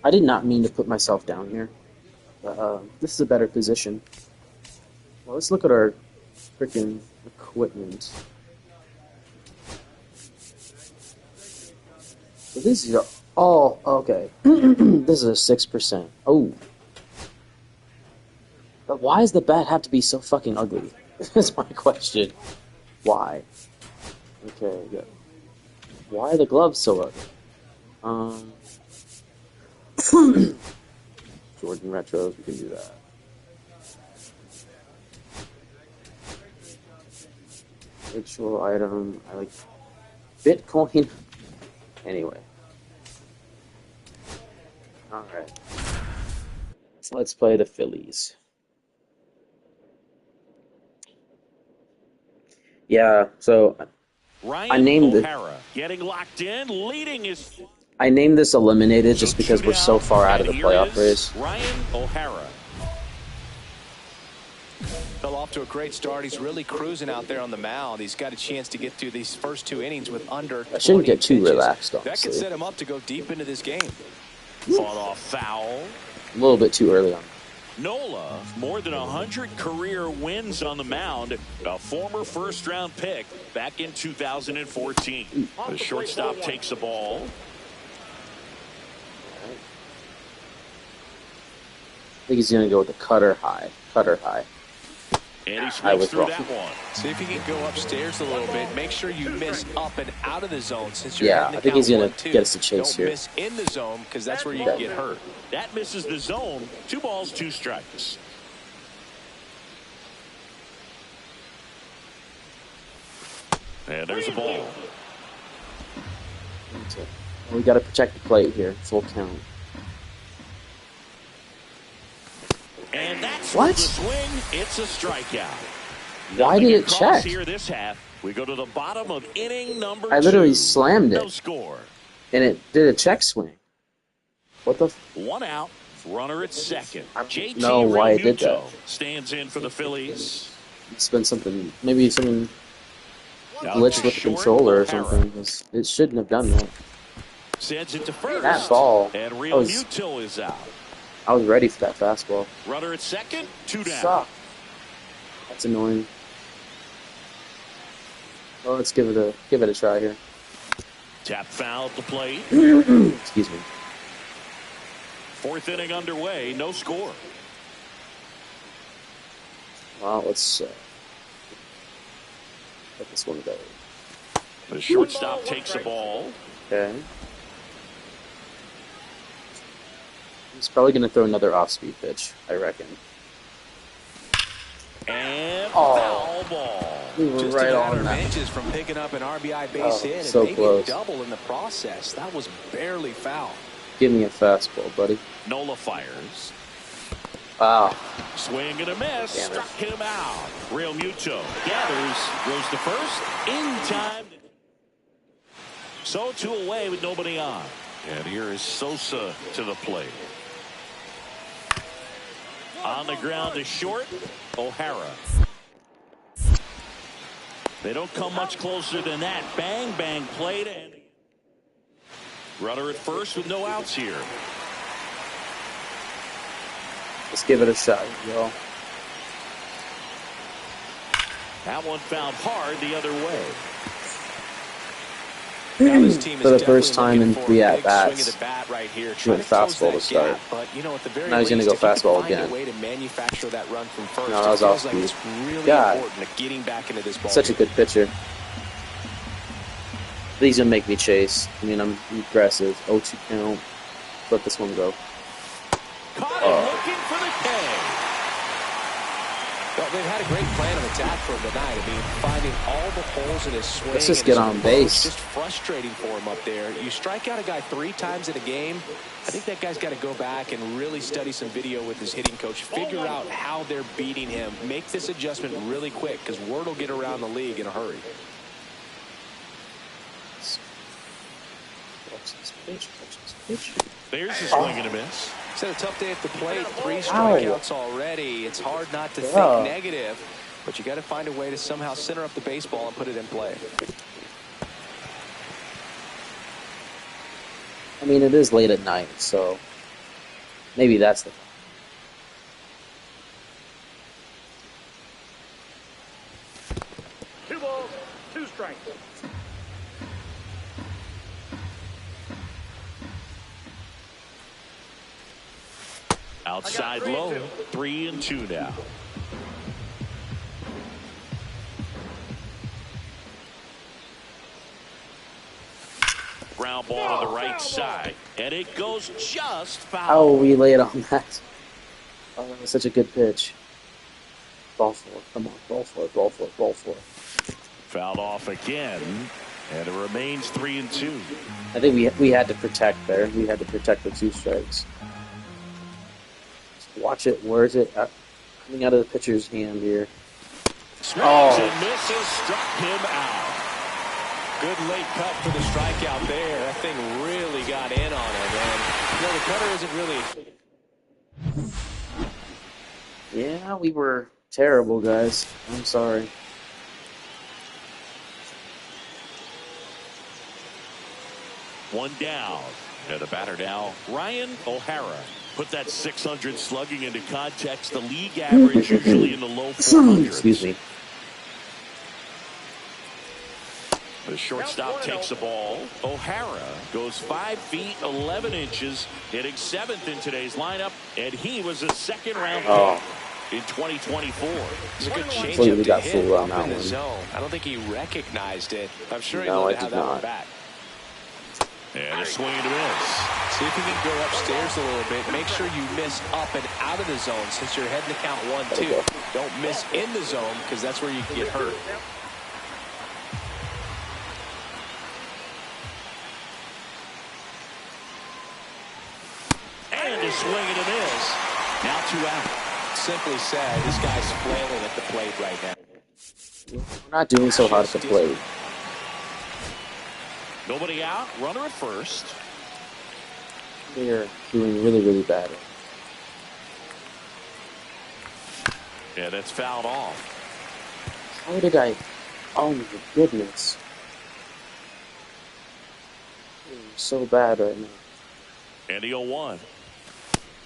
I did not mean to put myself down here. This is a better position. Well, let's look at our freaking equipment. So these are all okay. This is a 6%. Oh. But why does the bat have to be so fucking ugly? That's my question. Why? Okay, good. Why are the gloves so ugly? Jordan Retros, we can do that. Ritual item, I like Bitcoin. Anyway. Alright. So let's play the Phillies. Yeah, so I named it. Getting locked in, leading his. I named this Eliminated just because we're so far out of the playoff race. Ryan O'Hara. Fell off to a great start. He's really cruising out there on the mound. He's got a chance to get through these first 2 innings with under 20 I shouldn't get too pitches. relaxed, honestly. That could set him up to go deep into this game. Fought off foul. A little bit too early on. Nola, more than 100 career wins on the mound, a former first-round pick back in 2014. The shortstop takes the ball. I think he's going to go with the cutter high. And he swings through that one. See if you can go upstairs a little bit. Make sure you miss up and out of the zone since you're I think he's going to get us a chase here. Don't miss in the zone because that's where you can get hurt. That misses the zone. 2 balls, 2 strikes. And there's a ball. We got to protect the plate here. Full count. And that's what? The swing. It's a strikeout. Why did it check? Here this half. We go to the bottom of inning number I literally 2. slammed it. No score. And it did a check swing. What the? 1 out. Runner at second. I don't know why it did that. Stands in for the Phillies. It's been something. Maybe something glitched with the controller or something. It shouldn't have done that. Sends it to first. That ball. And Real Muto is out. I was ready for that fastball. Runner at second, 2 down. Suck. That's annoying. Well, let's give it a try here. Tap foul at the plate. Excuse me. 4th inning underway, no score. Well, let's let this one go. The shortstop takes the ball. Okay. He's probably going to throw another off-speed pitch, I reckon. And foul ball. We were Just right a on matter of that. inches from picking up an RBI base hit so and maybe close. a double in the process. That was barely foul. Give me a fastball, buddy. Nola fires. Wow. Swing and a miss. Struck him out. Real Muto gathers. Goes to first. In time. So 2 away with nobody on. And here is Sosa to the plate. On the ground to short. O'Hara. They don't come much closer than that. Bang, bang, played. And runner at first with no outs here. Let's give it a shot, y'all. That one found hard the other way. Now this team For is the first definitely time in looking 3 for a at big bats. swing of the bat right here. Went Trying to close fastball that to start. gap, but you know, at the very Now he's gonna least, go if you can fastball find again. a way to manufacture that run from first, No, that was it off feels like speed. it's really God. important to getting back into this ball. Such a good pitcher. He's going to make me chase. I mean, I'm aggressive. 0-2 count. Let this one go. Caught him looking for the K. Well, they've had a great plan of attack for him tonight. I mean, finding all the holes in his swing. Let's just and get his on approach, base. Just frustrating for him up there. You strike out a guy 3 times in a game. I think that guy's got to go back and really study some video with his hitting coach. Figure out how they're beating him. Make this adjustment really quick because word will get around the league in a hurry. There's a swing and a miss. It's had a tough day at the plate. 3 strikeouts already. It's hard not to think negative, but you got to find a way to somehow center up the baseball and put it in play. I mean, it is late at night, so Maybe that's the. 2 balls, 2 strikes. Outside low, 3-2 now. Ground ball on the right side, and it goes just foul. Oh, we laid on that. Oh, that was such a good pitch. Ball for it. Come on, ball for it, ball for it, ball for it. Fouled off again, and it remains 3-2. I think we had to protect there. We had to protect the 2 strikes. Just watch it. Where is it? Coming out of the pitcher's hand here. Swings and misses, struck him out. Good late cut for the strikeout there. That thing really got in on it, and the cutter isn't really. Yeah, we were terrible, guys. I'm sorry. One down. And the batter now, Ryan O'Hara. Put that 600 slugging into context. The league average usually in the low 400s. Excuse me. The shortstop takes the ball. O'Hara goes 5 feet 11 inches, hitting 7th in today's lineup, and he was a second-round pick in 2024. It's a good Completely changeup got to fooled hit on up that in the one. zone. I don't think he recognized it. I'm sure he'd No, love I to have did that one not. back. And a swing and a miss. See if you can go upstairs a little bit. Make sure you miss up and out of the zone since you're heading to count 1-2. Don't miss in the zone because that's where you can get hurt. And a swing and a miss. Now 2 out. Simply said, this guy's flailing at the plate right now. We're not doing so hot at the plate. Nobody out. Runner at first. We are doing really, really bad. And it's fouled off. How did I? Oh my goodness. I'm so bad right now. And the 0-1.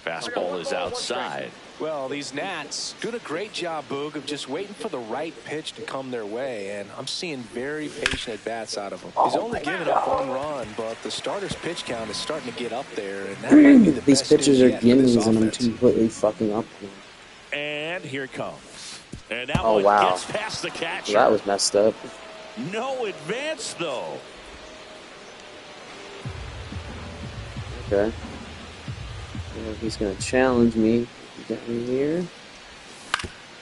Fastball is outside. Well, these Nats doing a great job, Boog, of just waiting for the right pitch to come their way, and I'm seeing very patient at-bats out of him. He's only given up 1 run, but the starter's pitch count is starting to get up there, and that might be the These best pitchers news are yet for this gimmies, and I'm offense. completely fucking up here. And here it comes. And that Oh, one wow. gets past the catcher. That was messed up. No advance, though. Okay. Yeah, he's gonna challenge me down here.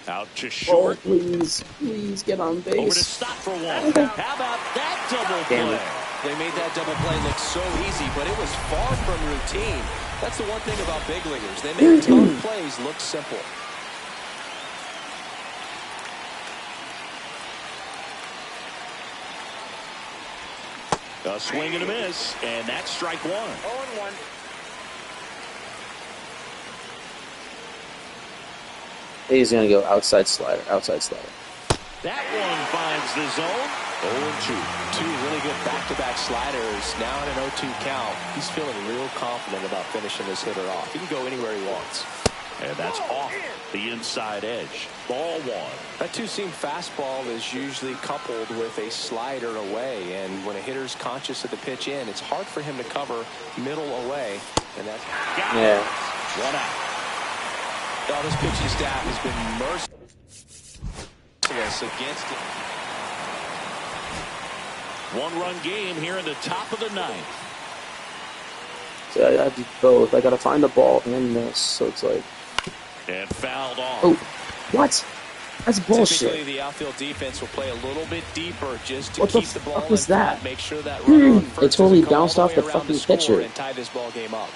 Out to Oh, short. please, please get on Over to base. stop for 1. How about that double Damn play? it. They made that double play look so easy, but it was far from routine. That's the one thing about big leaguers. They make tough plays look simple. A swing and a miss, and that's strike 1. 0-1. He's gonna go outside slider, outside slider. That one finds the zone. 0-2. 2 really good back-to-back sliders. Now in an 0-2 count, he's feeling real confident about finishing this hitter off. He can go anywhere he wants. And that's off the inside edge. Ball 1. That 2-seam fastball is usually coupled with a slider away, and when a hitter's conscious of the pitch in, it's hard for him to cover middle away, and that's Yeah. 1 out. oh, this pitching staff has been merciless against it. 1-run game here in the top of the 9th. So I do both. I gotta find the ball and miss. So it's like, And fouled off. oh, what? That's Typically, bullshit. the outfield defense will play a little bit deeper just to What the keep the ball fuck was in front, that? make sure that runner on first It totally doesn't come all bounced off way the around fucking to score pitcher. and tie this ball game up.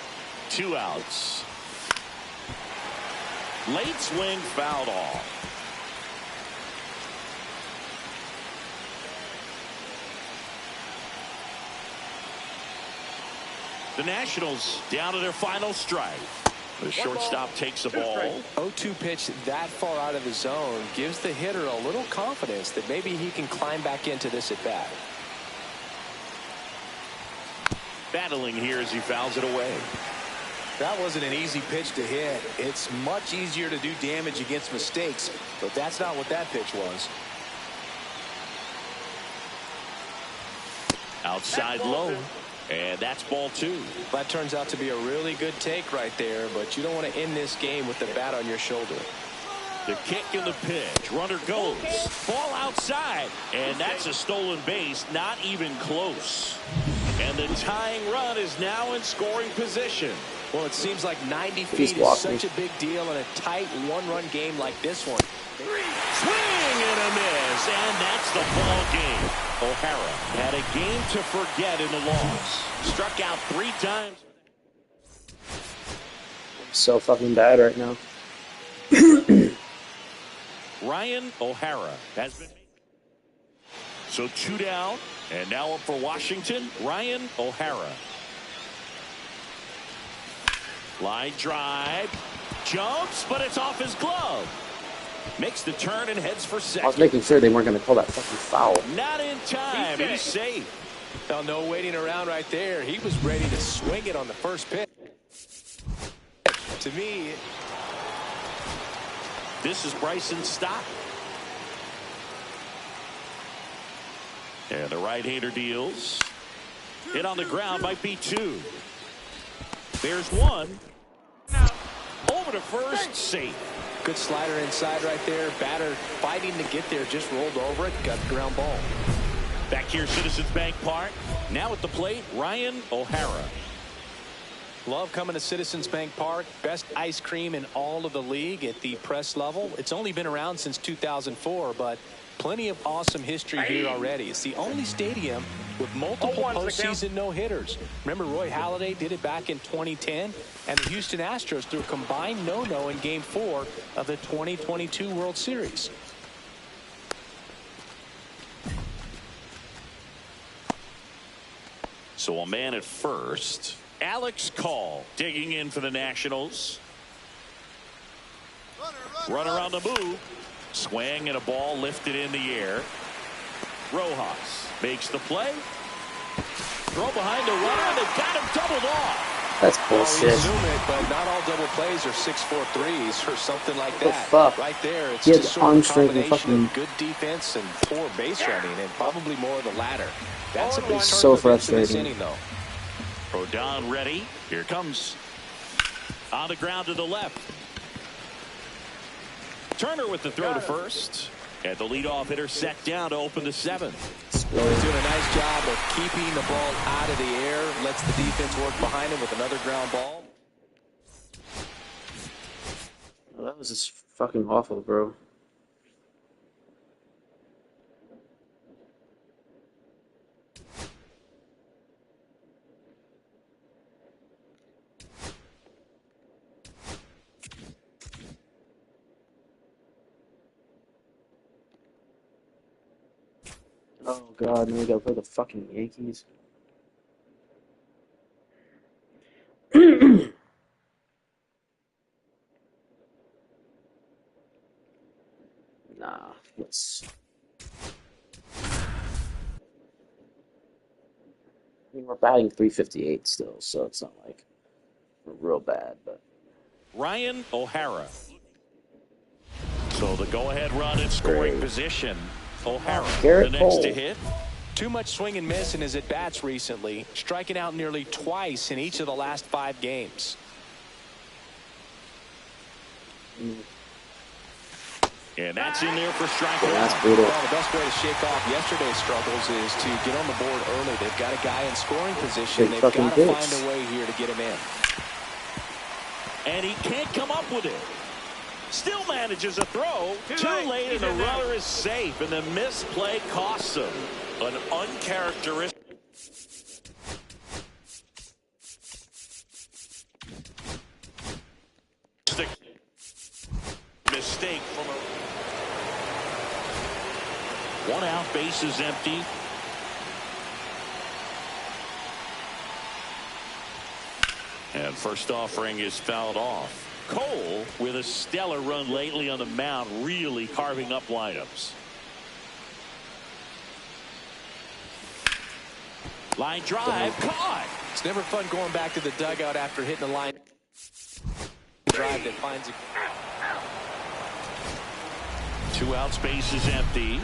2 outs. Late swing fouled off. The Nationals down to their final strike. The shortstop takes the ball. 0-2 pitch that far out of the zone gives the hitter a little confidence that maybe he can climb back into this at bat. Battling here as he fouls it away. That wasn't an easy pitch to hit. It's much easier to do damage against mistakes, but that's not what that pitch was. Outside low, and that's ball 2. That turns out to be a really good take right there, but you don't want to end this game with the bat on your shoulder. The kick and the pitch. Runner goes. Ball outside, and that's a stolen base. Not even close. And the tying run is now in scoring position. Well, it seems like 90 feet is such a big deal in a tight one-run game like this one. Swing and a miss, and that's the ball game. O'Hara had a game to forget in the loss. Struck out 3 times. So fucking bad right now. Ryan O'Hara has been. So 2 down, and now up for Washington, Ryan O'Hara. Line drive, jumps, but it's off his glove. Makes the turn and heads for second. I was making sure they weren't going to call that fucking foul. Not in time. He's safe. Well, no waiting around right there. He was ready to swing it on the first pitch. To me, this is Bryson Stott. And the right-hander deals. Hit on the ground, might be 2. There's 1. Over to first, safe. Good slider inside right there. Batter fighting to get there, just rolled over it, got the ground ball. Back here, Citizens Bank Park. Now at the plate, Ryan O'Hara. Love coming to Citizens Bank Park. Best ice cream in all of the league at the press level. It's only been around since 2004, but plenty of awesome history here already. It's the only stadium with multiple postseason no-hitters. Remember, Roy Halladay did it back in 2010, and the Houston Astros threw a combined no-no in Game 4 of the 2022 World Series. So a man at first. Alex Call digging in for the Nationals. Runner on the move. Swing and a ball lifted in the air. Rojas makes the play. Throw behind the runner, and they've got him doubled off. That's bullshit. Well, we assume it, but not all double plays are 6-4 threes or something like that. The fuck? Right there, it's He just sort of a combination fucking... of good defense and poor base running, and probably more of the latter. That's a big so turn of this frustrating. inning, though. Rodon ready. Here comes. On the ground to the left. Turner with the throw to first. And the leadoff hitter set down to open the 7th. He's doing a nice job of keeping the ball out of the air. Lets the defense work behind him with another ground ball. Oh, that was just fucking awful, bro. Oh god, now we gotta play the fucking Yankees. Nah, let's... I mean, we're batting .358 still, so it's not like we're real bad, but... Ryan O'Hara. So the go-ahead run in scoring Great. position. O'Hara, Garrett the next Cole. to hit. Too much swing and miss in his at-bats recently, striking out nearly twice in each of the last 5 games. And that's in there for strike one. That's brutal. Well, the best way to shake off yesterday's struggles is to get on the board early. They've got a guy in scoring position. Big They've got to fucking find pitch. a way here to get him in. And he can't come up with it. Still manages a throw. Too late, and the runner is safe. And the misplay costs him. An uncharacteristic mistake from a 1 out, base is empty. And first offering is fouled off. Cole, with a stellar run lately on the mound, really carving up lineups. Line drive, caught. It's never fun going back to the dugout after hitting the line. drive that finds a... 2 out, space is empty.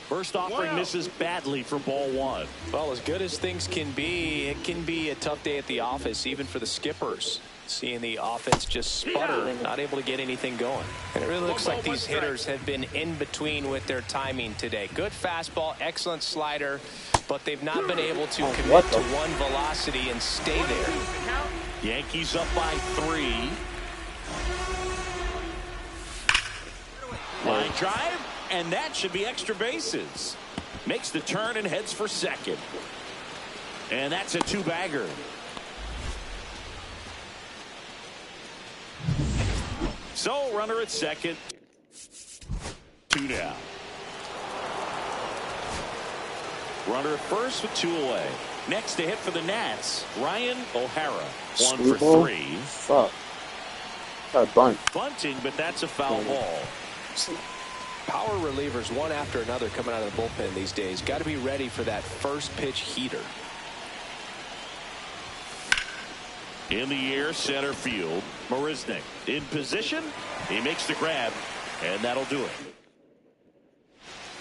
First offering misses badly for ball 1. Well, as good as things can be, it can be a tough day at the office, even for the skippers. Seeing the offense just sputter, not able to get anything going. And it really looks like these hitters have been in between with their timing today. Good fastball, excellent slider, but they've not been able to commit to one velocity and stay there. Yankees up by 3. Line drive, and that should be extra bases. Makes the turn and heads for second. And that's a 2-bagger. So, runner at second. 2 down. Runner at first with 2 away. Next to hit for the Nats, Ryan O'Hara. 1 for 3. Fuck. Got a bunt. Bunting, but that's a foul ball. Power relievers one after another coming out of the bullpen these days. Got to be ready for that first pitch heater. In the air, center field. Marisnik in position. He makes the grab, and that'll do it.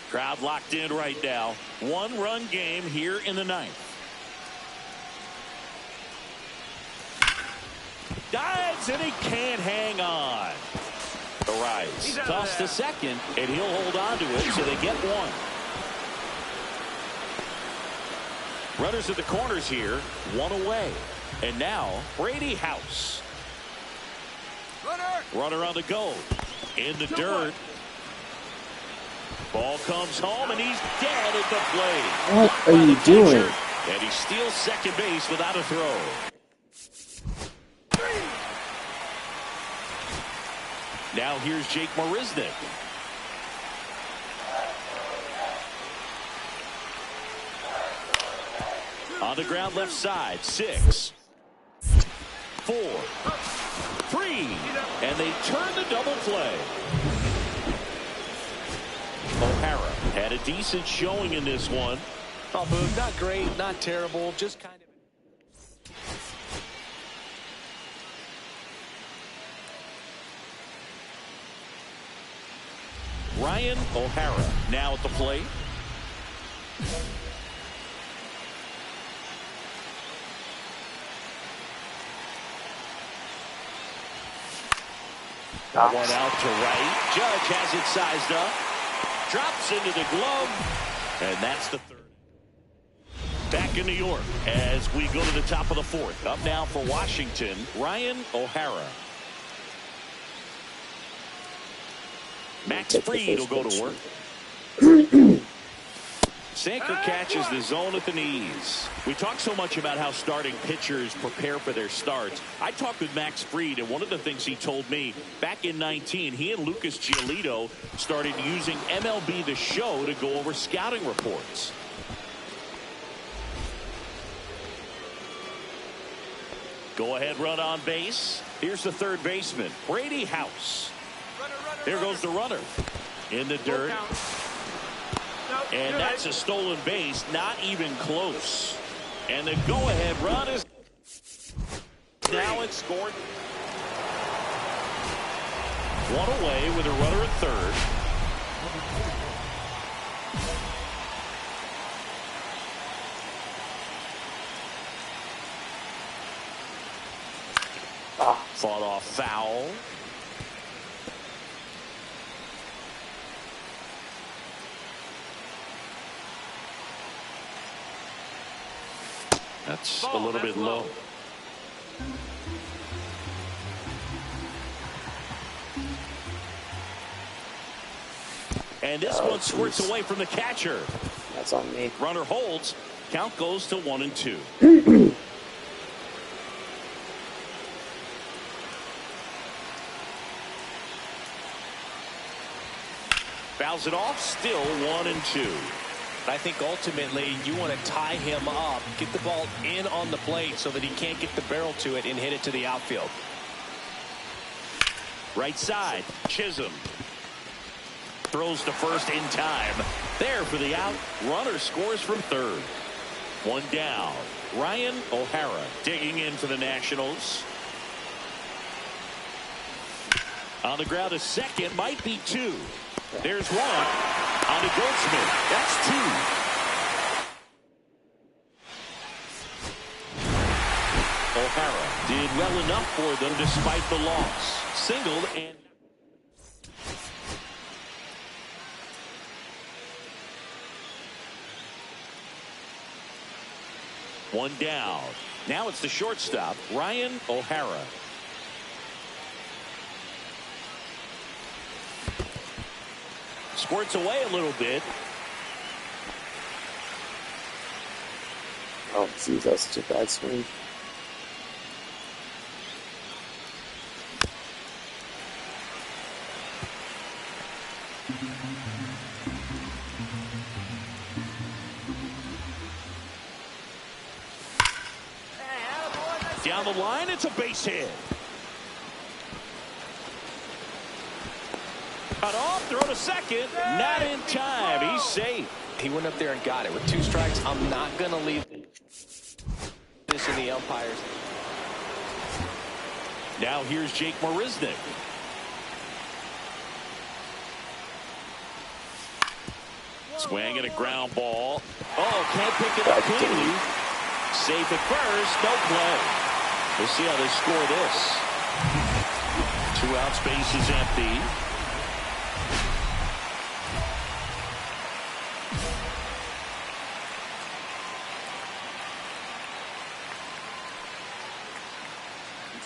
Crowd locked in right now. 1-run game here in the 9th. Dives, and he can't hang on. The rise. Toss to second, and he'll hold on to it, so they get 1. Runners at the corners here, 1 away. And now, Brady House. Runner on the go. In the dirt. Ball comes home, and he's dead at the plate. What are you doing? And he steals second base without a throw. Now here's Jake Marisnik. On the ground left side. 6, 4, 3. And they turn the double play. O'Hara had a decent showing in this one. Oh, Boog, not great, not terrible, just kind of. Ryan O'Hara now at the plate. One out to right. Judge has it sized up. Drops into the glove. And that's the 3rd. Back in New York as we go to the top of the 4th. Up now for Washington, Ryan O'Hara. Max Fried will go to work. Sinker catches the zone at the knees. We talk so much about how starting pitchers prepare for their starts. I talked with Max Fried, and one of the things he told me back in 19, he and Lucas Giolito started using MLB The Show to go over scouting reports. Go ahead run on base. Here's the 3rd baseman, Brady House. There goes the runner in the dirt. And that's a stolen base, not even close. And the go-ahead run is now it's scored. 1 away with a runner at 3rd. Fought off foul. That's a little bit low. And this one squirts away from the catcher. That's on me. Runner holds. Count goes to 1-2. Fouls it off. Still 1-2. I think ultimately you want to tie him up, get the ball in on the plate so that he can't get the barrel to it and hit it to the outfield. Right side, Chisholm. Throws to first in time. There for the out. Runner scores from third. One down. Ryan O'Hara digging in for the Nationals. On the ground to second. Might be two. There's one. On to Goldschmidt. That's two. O'Hara did well enough for them despite the loss. Singled and one down. Now it's the shortstop, Ryan O'Hara. Squirts away a little bit. Oh, geez, that was such a bad swing. Down the line, it's a base hit. Cut off, throw to second. Not in time. He's safe. He went up there and got it. With 2 strikes, I'm not going to leave this in the umpires. Now here's Jake Marisnick. Swing and a ground ball. Oh, can't pick it up cleanly. Safe at first, no play. We'll see how they score this. 2 outs, base is empty.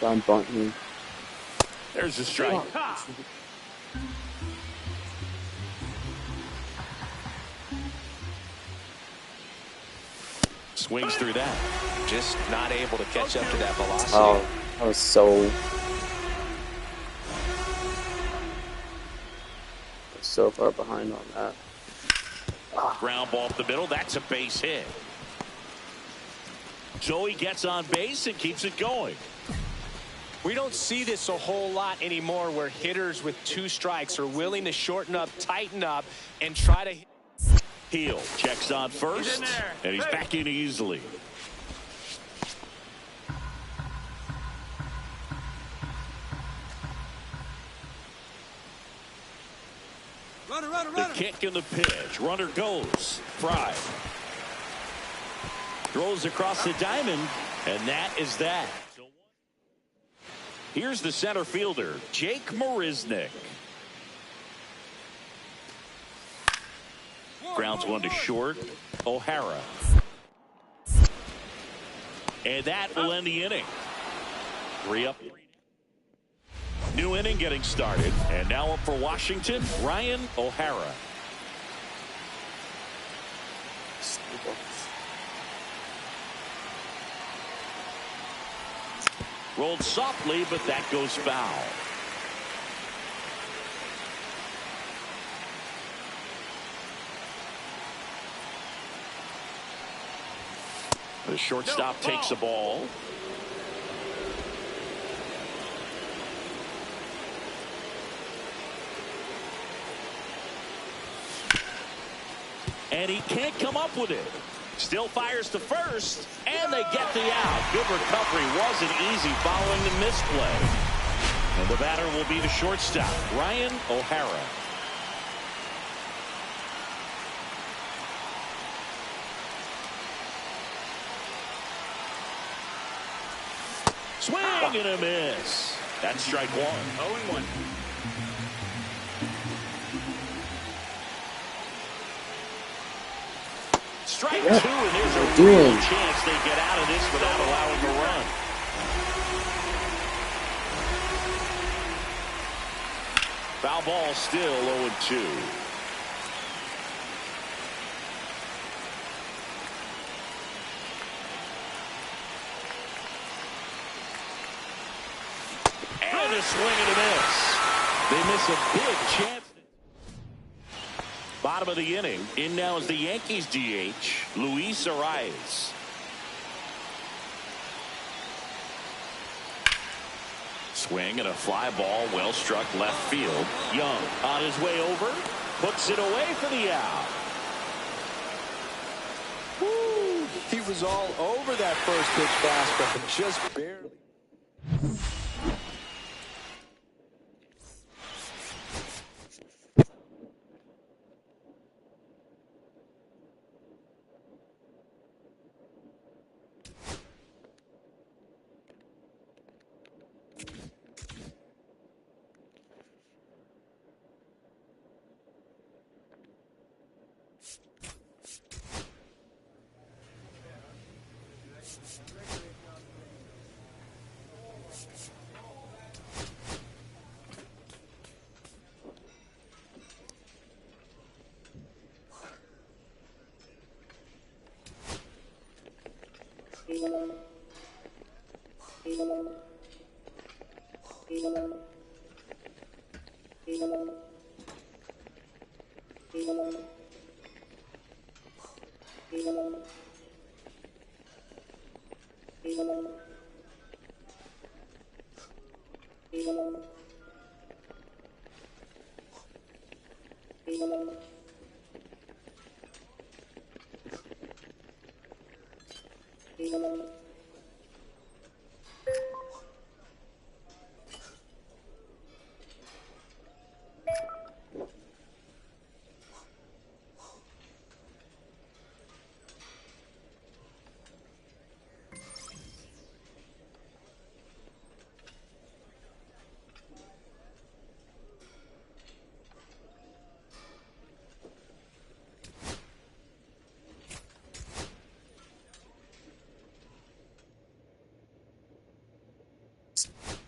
John Bunting. There's a strike. Swings through that. Just not able to catch up to that velocity. Oh, I was so far behind on that. Ground ball up the middle. That's a base hit. Joey gets on base and keeps it going. We don't see this a whole lot anymore where hitters with 2 strikes are willing to shorten up, tighten up, and try to... Heel checks on first, and he's back in easily. The kick and the pitch. Runner goes. Fry. Throws across the diamond, and that is that. Here's the center fielder, Jake Marisnick. Grounds one to short. O'Hara. And that will end the inning. 3 up. New inning getting started. And now up for Washington, Ryan O'Hara. Rolled softly, but that goes foul. The shortstop takes the ball. And he can't come up with it. Still fires to first, and they get the out. Good recovery. Wasn't easy following the misplay. And the batter will be the shortstop, Ryan O'Hara. Swing and a miss. That's strike 1. 0-1. Strike 2, and there's a real chance they get out of this without allowing a run. Foul ball still 0-2. And a swing and a miss. They miss a big chance. Bottom of the inning. In now is the Yankees DH, Luis Arias. Swing and a fly ball, well struck left field. Young on his way over. puts it away for the out. Woo, he was all over that first pitch fastball, but just barely.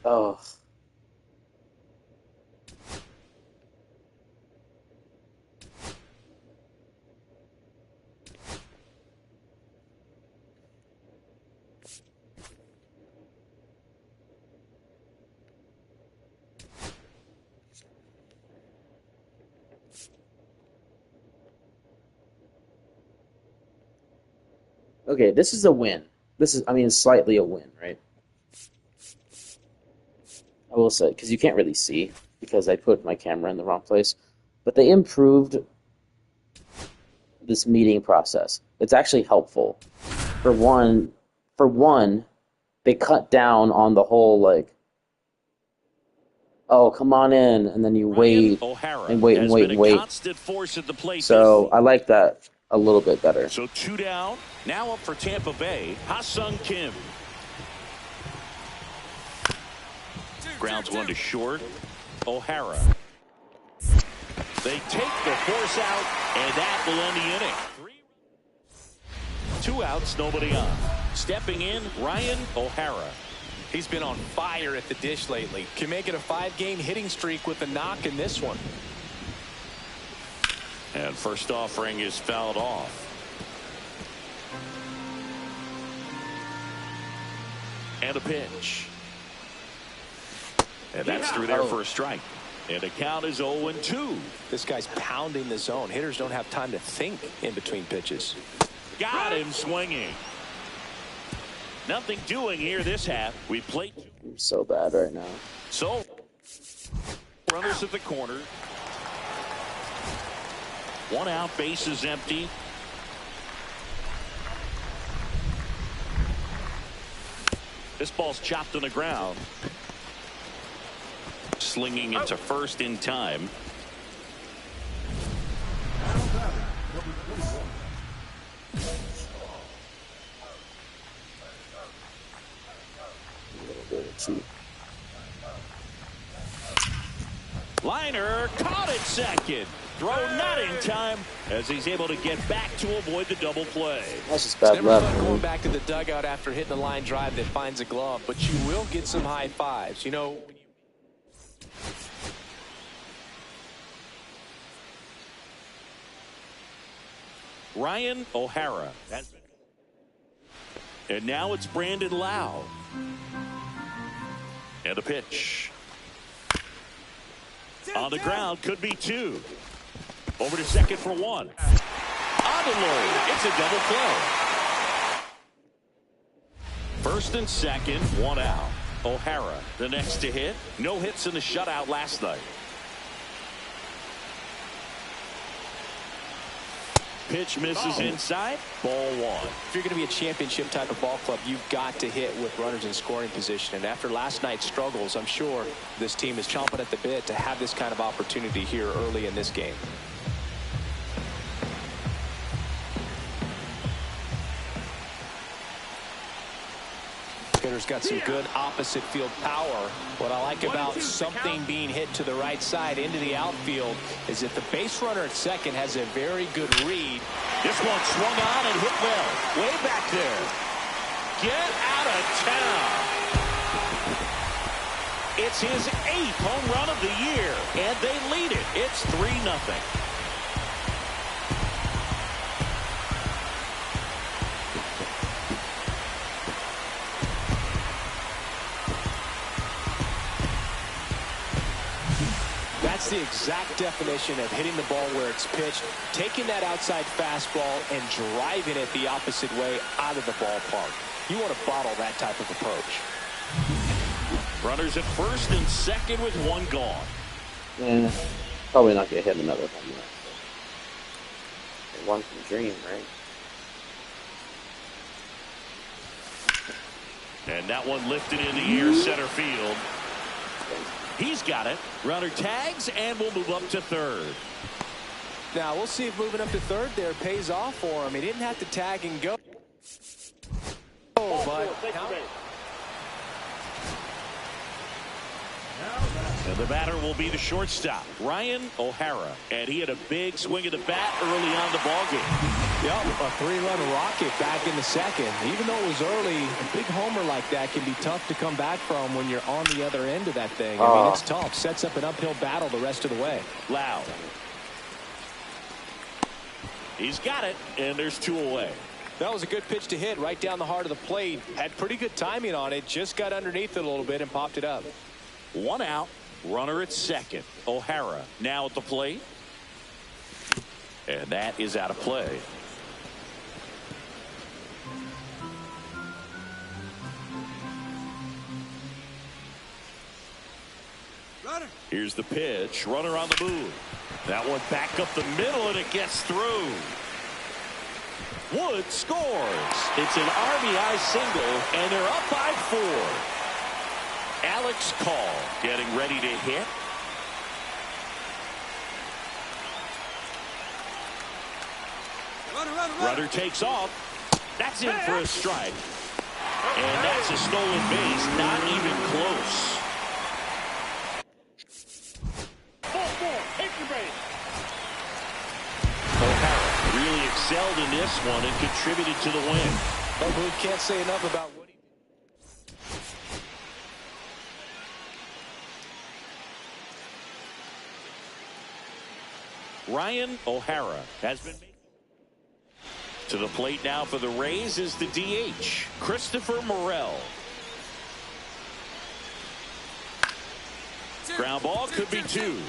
Oh. Okay, this is a win. This is, I mean, slightly a win, right? I will say, because you can't really see, because I put my camera in the wrong place. But they improved this meeting process. It's actually helpful. For one, they cut down on the whole, like, oh, come on in, and then you wait, and wait, and wait, and wait. So I like that a little bit better. So 2 down. Now up for Tampa Bay, Ha-Sung Kim. Grounds one to short. O'Hara. They take the force out, and that will end the inning. 2 outs, nobody on. Stepping in, Ryan O'Hara. He's been on fire at the dish lately. Can make it a 5-game hitting streak with a knock in this one. And first offering is fouled off. And a pitch. And that's through there for a strike. And the count is 0-2. This guy's pounding the zone. Hitters don't have time to think in between pitches. Got him swinging. Nothing doing here this half. We played. I'm so bad right now. So, runners at the corner. 1 out, base is empty. This ball's chopped on the ground. Slinging into first in time. Liner caught it second. Throw not in time as he's able to get back to avoid the double play. That's just It's bad never luck. fun going back to the dugout after hitting a line drive that finds a glove, but you will get some high fives. You know, Ryan O'Hara. And now it's Brandon Lau. And a pitch. On the ground, could be 2. Over to second for 1. On the low, it's a double play. First and second, 1 out. O'Hara, the next to hit. No hits in the shutout last night. pitch misses inside. Ball one. If you're going to be a championship type of ball club, you've got to hit with runners in scoring position. And after last night's struggles, I'm sure this team is chomping at the bit to have this kind of opportunity here early in this game. Hitter's got some good opposite field power. What I like about something being hit to the right side into the outfield is that the base runner at second has a very good read. This one swung on and hit well. Way back there. Get out of town. It's his 8th home run of the year, and they lead it. It's 3-0. That's the exact definition of hitting the ball where it's pitched, taking that outside fastball and driving it the opposite way out of the ballpark. You want to bottle that type of approach. Runners at first and second with one gone. Yeah, probably not going to hit another home run. One can dream, right? And that one lifted in the air, center field. He's got it. Runner tags and will move up to third. Now we'll see if moving up to third there pays off for him. He didn't have to tag and go. And the batter will be the shortstop, Ryan O'Hara. And he had a big swing of the bat early on the ballgame. Yep, a 3-run rocket back in the second. Even though it was early, a big homer like that can be tough to come back from when you're on the other end of that thing. I mean, it's tough. Sets up an uphill battle the rest of the way. Loud. He's got it, and there's 2 away. That was a good pitch to hit right down the heart of the plate. Had pretty good timing on it. Just got underneath it a little bit and popped it up. 1 out. Runner at second. O'Hara now at the plate. And that is out of play. Here's the pitch. Runner on the move. That one back up the middle, and it gets through. Wood scores. It's an RBI single, and they're up by 4. Alex Call getting ready to hit. Runner takes off. That's in for a strike. And that's a stolen base. Not even close. O'Hara really excelled in this one and contributed to the win. We can't say enough about what he did. Ryan O'Hara has been made. To the plate now for the Rays is the DH, Christopher Morel. Ground ball could be 2.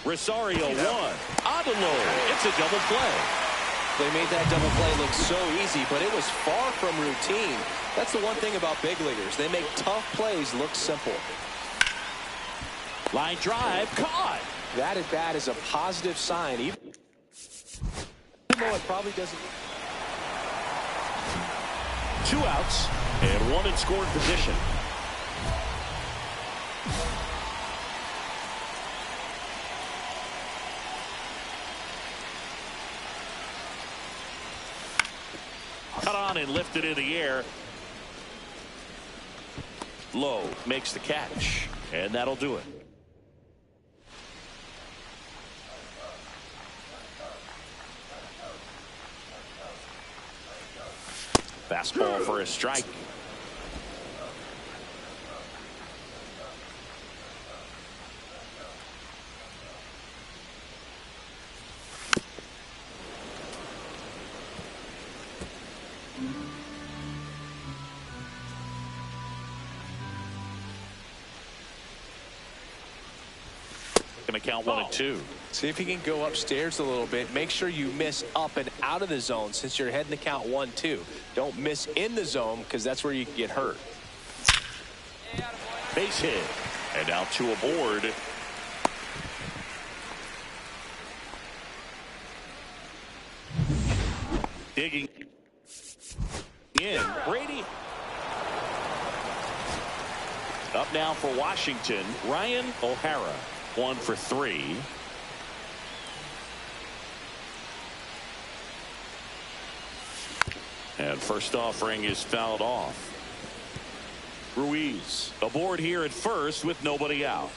Rosario 1. Adello. It's a double play. They made that double play look so easy, but it was far from routine. That's the one thing about big leaguers. They make tough plays look simple. Line drive caught. That at bat is a positive sign, even though it probably doesn't. 2 outs and 1 in scoring position. Cut on and lifted in the air. Low makes the catch, and that'll do it. Fastball for a strike. Going to count 1 and 2. See if you can go upstairs a little bit. Make sure you miss up and out of the zone since you're heading to count 1-2. Don't miss in the zone because that's where you can get hurt. Base hit. And now 2 aboard. digging in. Brady. Up now for Washington, Ryan O'Hara. 1 for 3. And first offering is fouled off. Ruiz aboard here at first with nobody out.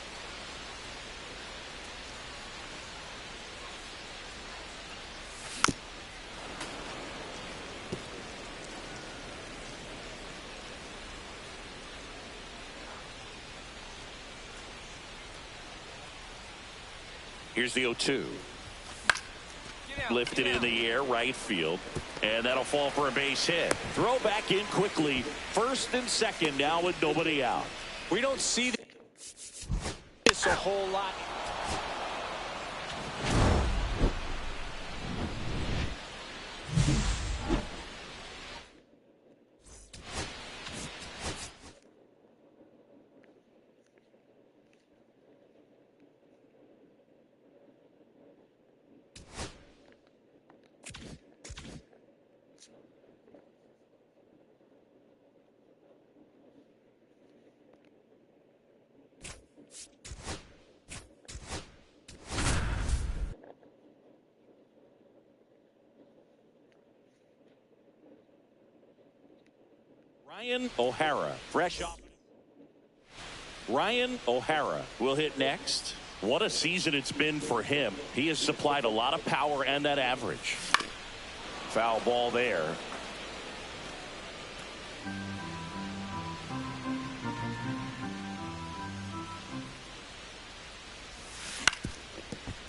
Here's the 0-2. Lifted in the air, right field. And that'll fall for a base hit. Throw back in quickly. First and second now with nobody out. We don't see this a whole lot. Ryan O'Hara, fresh off. Ryan O'Hara will hit next. What a season it's been for him. He has supplied a lot of power and that average. Foul ball there.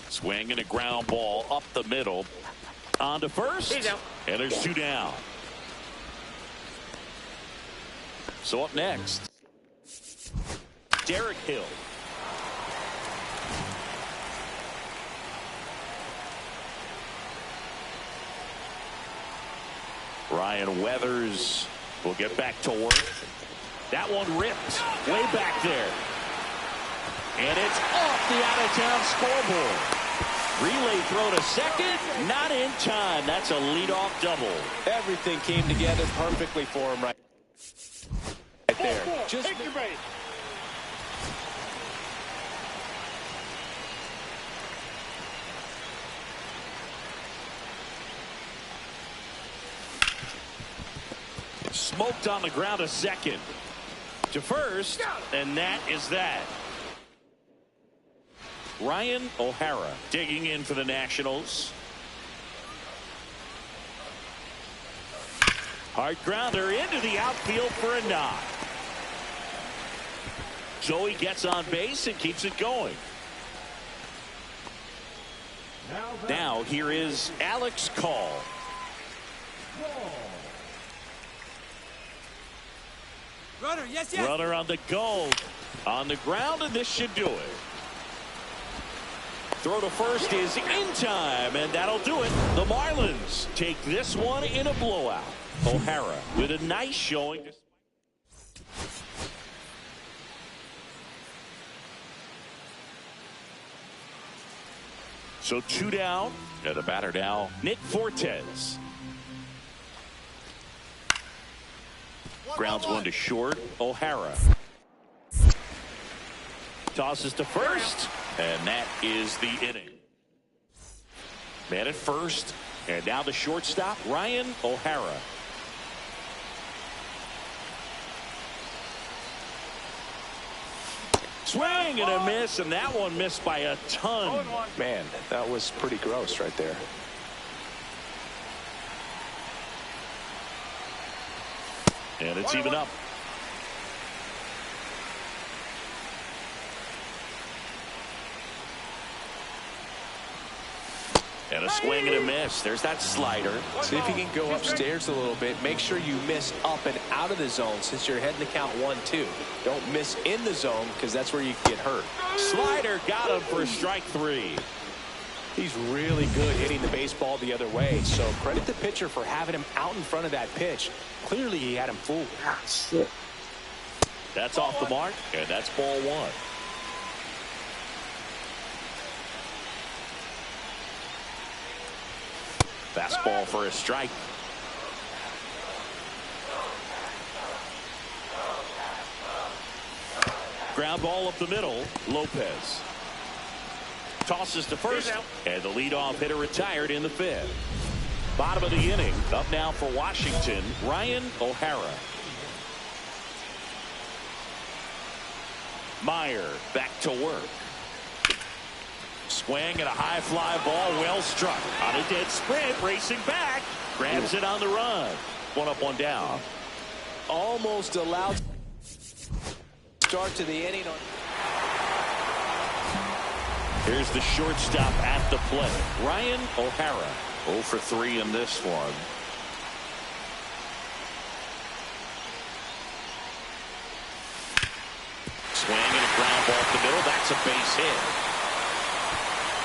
Swing and a ground ball up the middle. On to first. And there's 2 down. So up next, Derek Hill. Ryan Weathers will get back to work. That one ripped way back there. And it's off the out-of-town scoreboard. Relay throw to second, not in time. That's a leadoff double. Everything came together perfectly for him right there. Just take your base. Smoked on the ground to second. To first, and that is that. Ryan O'Hara digging in for the Nationals. Hard grounder into the outfield for a knock. Joey gets on base and keeps it going. Now here is Alex Call. Runner, yes, yes. Runner on the go. On the ground, and this should do it. Throw to first is in time, and that'll do it. The Marlins take this one in a blowout. O'Hara with a nice showing. So 2 down, and the batter now, Nick Fortes. Grounds 1 to short. O'Hara tosses to first, and that is the inning. Man at first, and now the shortstop, Ryan O'Hara. Swing and a miss, and that one missed by a ton. Man, that was pretty gross right there. And it's even up. And a swing and a miss. There's that slider. See if you can go upstairs a little bit. Make sure you miss up and out of the zone since you're heading to count 1-2. Don't miss in the zone because that's where you can get hurt. Slider got him for strike 3. He's really good hitting the baseball the other way. So credit the pitcher for having him out in front of that pitch. Clearly he had him fooled. Ah, shit. That's off the mark, and that's ball 1. Fastball for a strike. Ground ball up the middle. Lopez tosses to first, and the leadoff hitter retired in the fifth. Bottom of the inning. Up now for Washington, Ryan O'Hara. Meyer back to work. Swing and a high fly ball, well struck. On a dead sprint, racing back. Grabs it on the run. One up, one down. Almost allowed start to the inning. Here's the shortstop at the plate, Ryan O'Hara. 0 for 3 in this one. Swing and a ground ball up the middle. That's a base hit.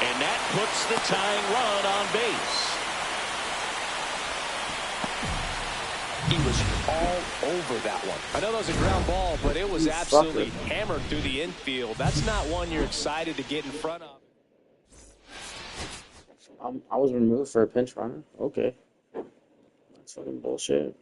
And that puts the tying run on base. He was all over that one. I know that was a ground ball, but it was absolutely hammered through the infield. That's not one you're excited to get in front of. I was removed for a pinch runner. Okay. That's fucking bullshit.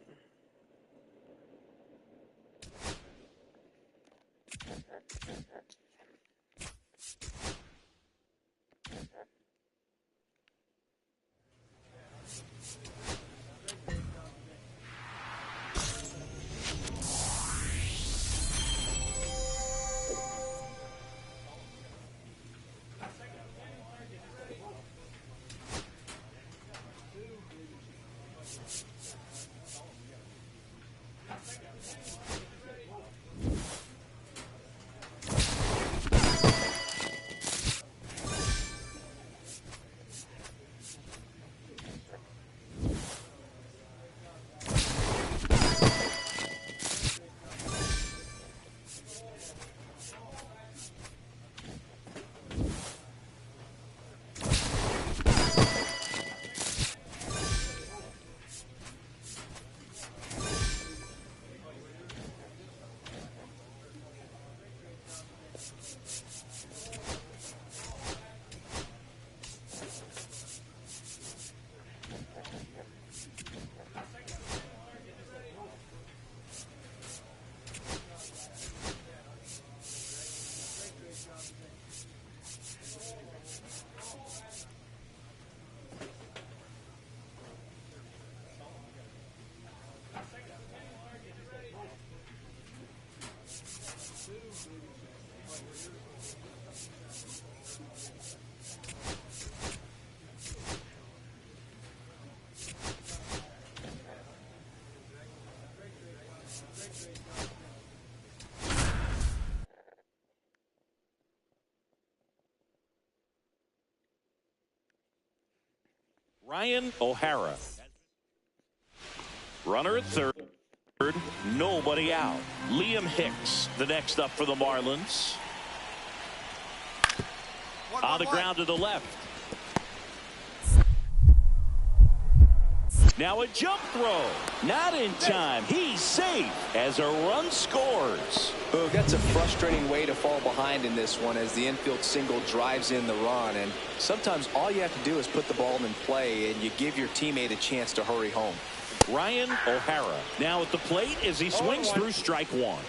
Ryan O'Hara. Runner at third. Nobody out. Liam Hicks, the next up for the Marlins. On the ground to the left. Now a jump throw. Not in time. He's safe as a run scores. Boog, that's a frustrating way to fall behind in this one as the infield single drives in the run. And sometimes all you have to do is put the ball in play and you give your teammate a chance to hurry home. Ryan O'Hara now at the plate as he swings through strike one.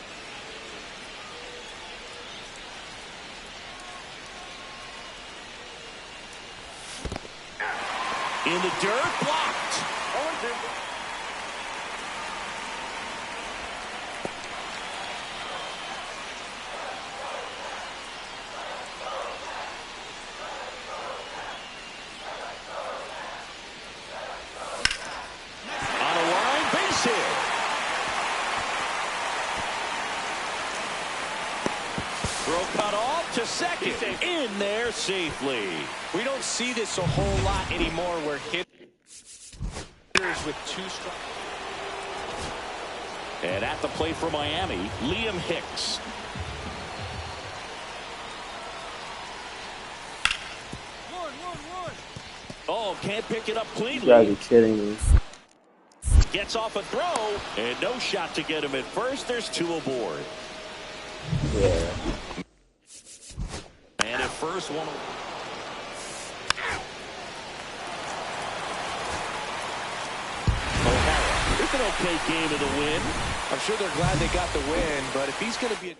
In the dirt, blocked. On a line, base hit. Throw cut off to second. In there safely. We don't see this a whole lot anymore where hitters with two strikes. And at the plate for Miami, Liam Hicks. Oh, can't pick it up cleanly. You gotta be kidding me. Gets off a throw, and no shot to get him at first. There's two aboard. Yeah. And at first, one. O'Hara, it's an okay game of the win. I'm sure they're glad they got the win, but if he's going to be a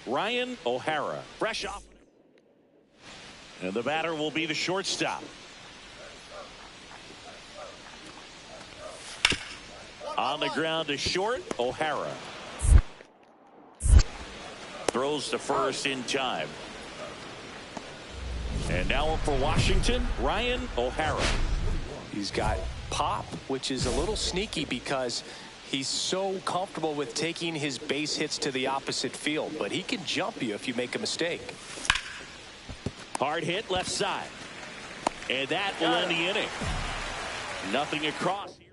Ryan O'Hara, fresh off. And the batter will be the shortstop. On the ground to short, O'Hara. Throws to first in time. And now for Washington, Ryan O'Hara. He's got pop, which is a little sneaky because he's so comfortable with taking his base hits to the opposite field, but he can jump you if you make a mistake. Hard hit left side. And that will end the inning. Nothing across here.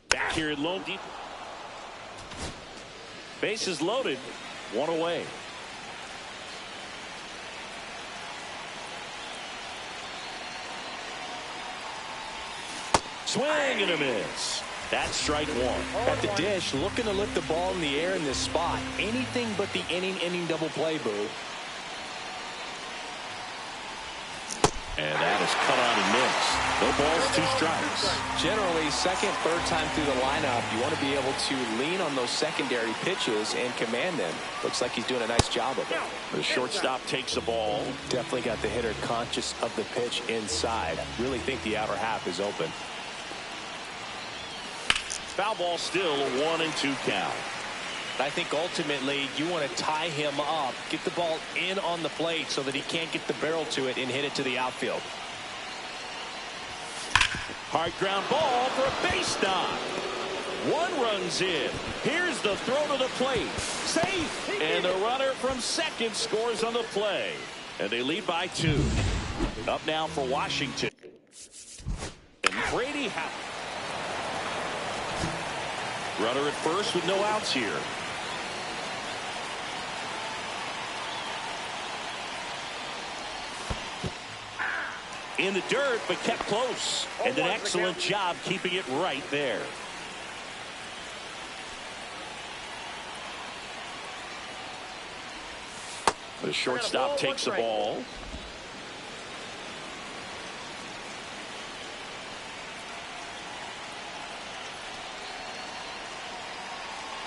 Back here at low deep. Bases loaded. One away. Swing and a miss. That's strike one. At the dish, looking to lift the ball in the air in this spot. Anything but the inning double play, Boo. And that is cut on and missed. No balls, 2 strikes. Generally, second, third time through the lineup, you want to be able to lean on those secondary pitches and command them. Looks like he's doing a nice job of it. The shortstop takes the ball. Definitely got the hitter conscious of the pitch inside. Really think the outer half is open. Foul ball, still a 1-2 count. I think ultimately you want to tie him up, get the ball in on the plate so that he can't get the barrel to it and hit it to the outfield. Hard ground ball for a base knock. 1 runs in. Here's the throw to the plate. Safe. And the runner from second scores on the play. And they lead by 2. Up now for Washington. And Brady Howard. Runner at first with no outs here. In the dirt, but kept close. And an excellent job keeping it right there. The shortstop takes the ball.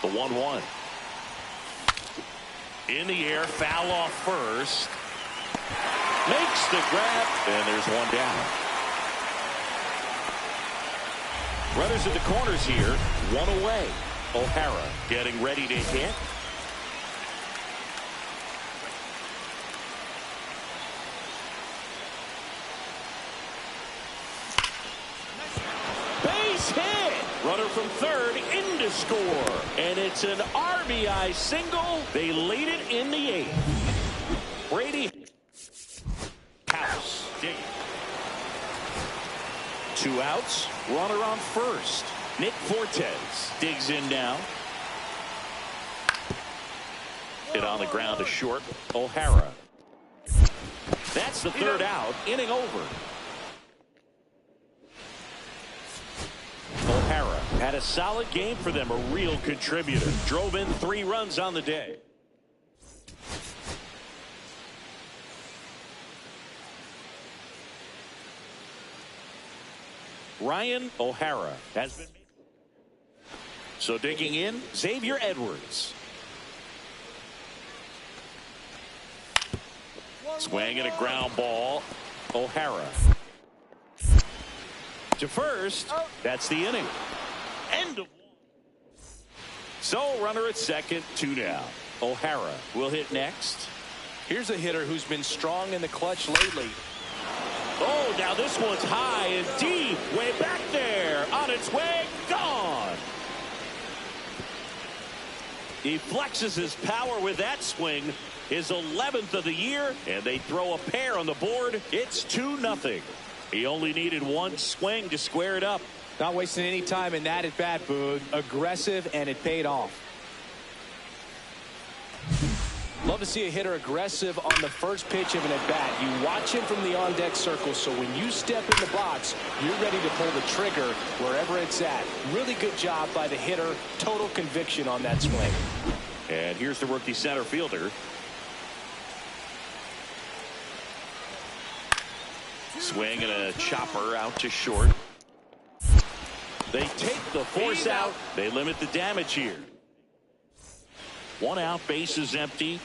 The 1-1. In the air, foul off first. Makes the grab, and there's 1 down. Runners at the corners here, 1 away. O'Hara getting ready to hit. Base hit. Runner from third in to score. And it's an RBI single. They lead it in the 8th. Brady. House. 2 outs. Runner on first. Nick Fortes digs in now. Hit on the ground to short. O'Hara. That's the 3rd out. Inning over. O'Hara had a solid game for them. A real contributor. Drove in 3 runs on the day. Ryan O'Hara has been made. So digging in, Xavier Edwards. Swing and a ground ball. O'Hara. To first. That's the inning. End of 1. So runner at second, 2 down. O'Hara will hit next. Here's a hitter who's been strong in the clutch lately. Oh, now this one's high and deep. Way back there. On its way. Gone. He flexes his power with that swing. His 11th of the year. And they throw a pair on the board. It's 2-0. He only needed 1 swing to square it up. Not wasting any time in that at bat, Boog. Aggressive, and it paid off. Love to see a hitter aggressive on the first pitch of an at-bat. You watch him from the on-deck circle, so when you step in the box, you're ready to pull the trigger wherever it's at. Really good job by the hitter. Total conviction on that swing. And here's the rookie center fielder. Swing and a chopper out to short. They take the force out. They limit the damage here. 1 out, bases empty.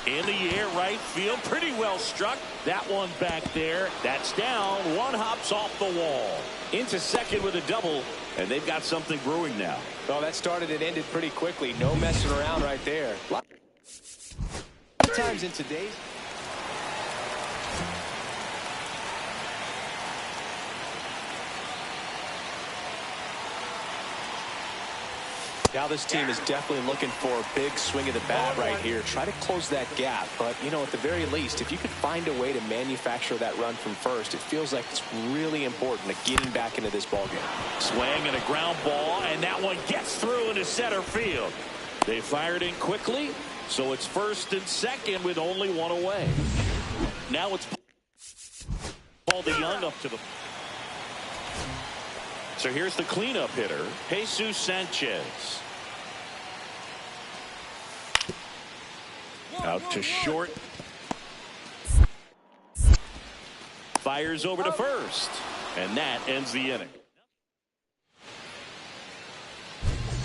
In the air, right field, pretty well struck. That one back there. That's down. One hops off the wall. Into second with a double, and they've got something brewing now. Oh, that started and ended pretty quickly. No messing around right there. A lot of times in today's... Now this team is definitely looking for a big swing of the bat right here. Try to close that gap. But, you know, at the very least, if you could find a way to manufacture that run from first, it feels like it's really important to getting back into this ballgame. Swing and a ground ball, and that one gets through into center field. They fired in quickly, so it's first and second with only one away. Now it's Paul DeYoung up to the... So here's the cleanup hitter, Jesus Sanchez. Out to short. Fires over to first. And that ends the inning.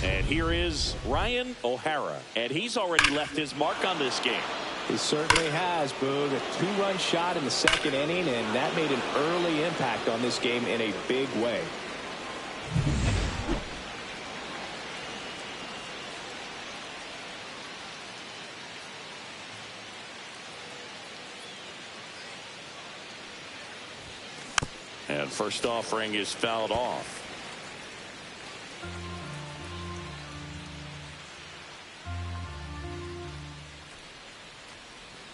And here is Ryan O'Hara. And he's already left his mark on this game. He certainly has, Boog. A 2-run shot in the second inning, and that made an early impact on this game in a big way. And first offering is fouled off.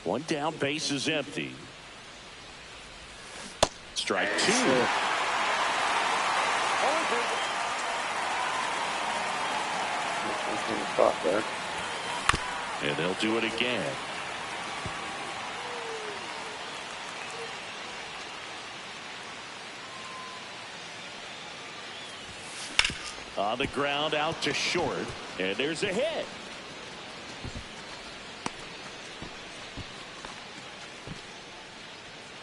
One down, base is empty. Strike 2. There. And they'll do it again. On the ground, out to short, and there's a hit.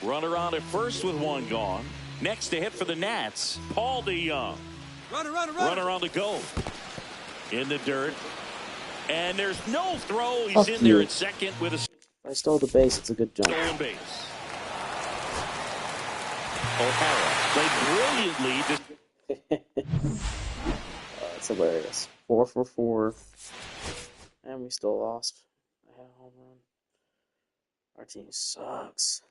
Runner on at first with one gone. Next to hit for the Nats, Paul DeYoung. Runner on the go. In the dirt. And there's no throw. He's in there at second with a... I stole the base. It's a good jump. Stolen base. O'Hara played brilliantly. It's hilarious. 4 for 4. And we still lost. I had a home run. Our team sucks.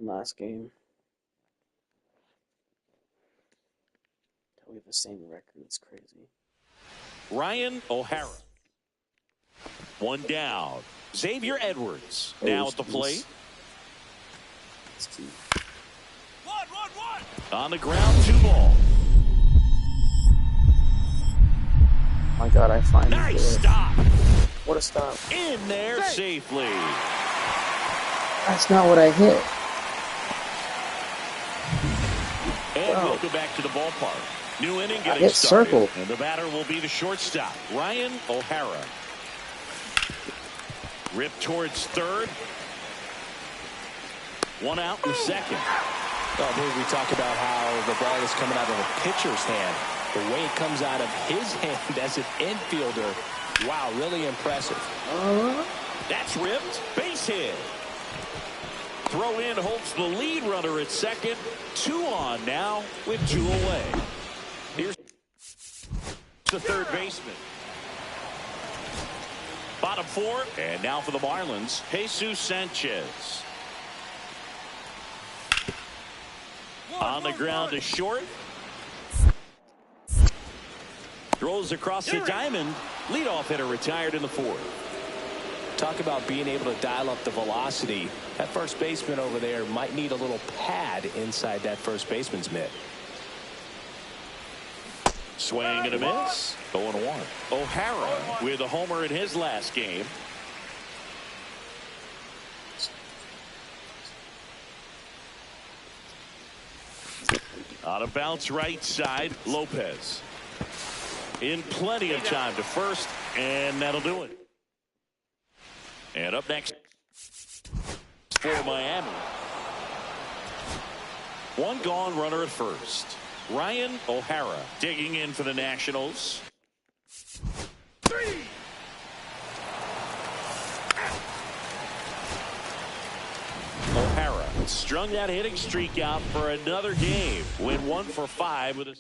Last game. We have the same record. It's crazy. Ryan O'Hara. One down. Xavier Edwards now at the plate. On the ground, 2 ball. My God, I find nice stop. What a stop. In there safely. That's not what I hit. And we'll go back to the ballpark. New inning getting started. Circle. And the batter will be the shortstop, Ryan O'Hara. Ripped towards third. One out in the second. Oh, we talk about how the ball is coming out of a pitcher's hand. The way it comes out of his hand as an infielder. Wow, really impressive. That's ripped. Base hit. Throw in holds the lead runner at second. 2 on now with 2 away. Here's the third baseman. Bottom 4. And now for the Marlins, Jesus Sanchez. On the ground to short. Throws across the diamond. Leadoff hitter retired in the 4th. Talk about being able to dial up the velocity. That first baseman over there might need a little pad inside that first baseman's mitt. Swing and a miss. 0-1. O'Hara with a homer in his last game. On a bounce right side, Lopez. In plenty of time to first, and that'll do it. And up next for Miami. 1 gone, runner at first. Ryan O'Hara digging in for the Nationals. 3. O'Hara strung that hitting streak out for another game. Win 1 for 5 with a